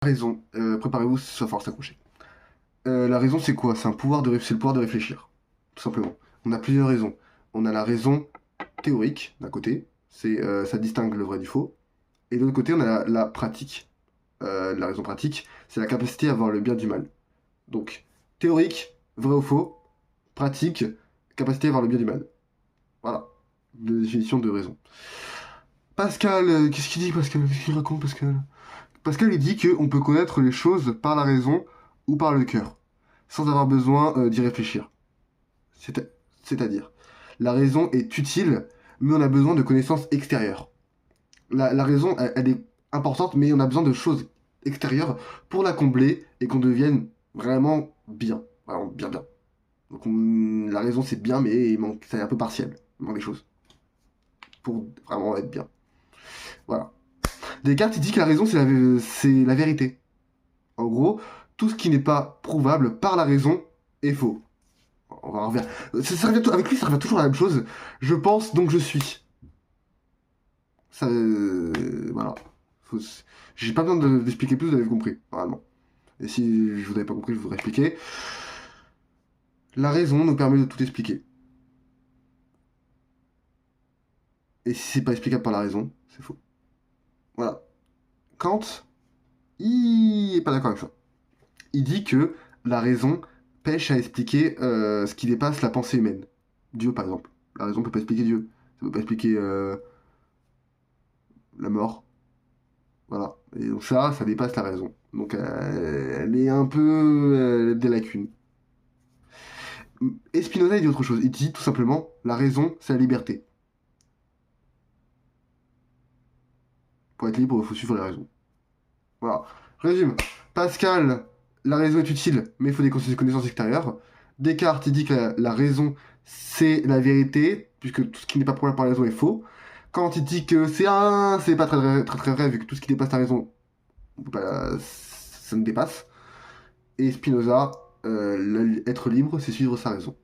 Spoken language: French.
Raison, préparez-vous, ça va falloir s'accrocher. La raison, c'est quoi? C'est c'est le pouvoir de réfléchir, tout simplement. On a plusieurs raisons. On a la raison théorique, d'un côté, ça distingue le vrai du faux. Et de l'autre côté, on a la pratique. La raison pratique, c'est la capacité à voir le bien du mal. Donc, théorique, vrai ou faux, pratique, capacité à voir le bien du mal. Voilà, la définition de raison. Pascal, qu'est-ce qu'il dit, Pascal? Qu'est-ce qu'il raconte, Pascal? Pascal, il dit qu'on peut connaître les choses par la raison ou par le cœur, sans avoir besoin d'y réfléchir. C'est- C'est-à-dire, la raison est utile, mais on a besoin de connaissances extérieures. La raison, elle est importante, mais on a besoin de choses extérieures pour la combler et qu'on devienne vraiment bien. Vraiment bien, bien. Donc la raison, c'est bien, mais c'est un peu partiel. Il manque des choses pour vraiment être bien. Voilà. Descartes, il dit que la raison, c'est la vérité. En gros, tout ce qui n'est pas prouvable par la raison est faux. On va en revenir. Avec lui, ça revient toujours à la même chose. Je pense, donc je suis. Ça, voilà. Faut- J'ai pas besoin d'expliquer plus, vous avez compris, normalement. Et si je vous avais pas compris, je voudrais expliquer. La raison nous permet de tout expliquer. Et si c'est pas explicable par la raison, c'est faux. Voilà. Kant, il est pas d'accord avec ça. Il dit que la raison pêche à expliquer ce qui dépasse la pensée humaine. Dieu, par exemple. La raison peut pas expliquer Dieu. Ça peut pas expliquer la mort. Voilà. Et donc ça dépasse la raison. Donc elle est un peu des lacunes. Et Spinoza, il dit autre chose. Il dit tout simplement, la raison, c'est la liberté. Pour être libre, il faut suivre la raison. Voilà. Résume. Pascal, la raison est utile, mais il faut des connaissances extérieures. Descartes, il dit que la raison, c'est la vérité, puisque tout ce qui n'est pas prouvé par la raison est faux. Quand il dit que c'est pas très vrai, vu que tout ce qui dépasse la raison, ça ne dépasse. Et Spinoza, être libre, c'est suivre sa raison.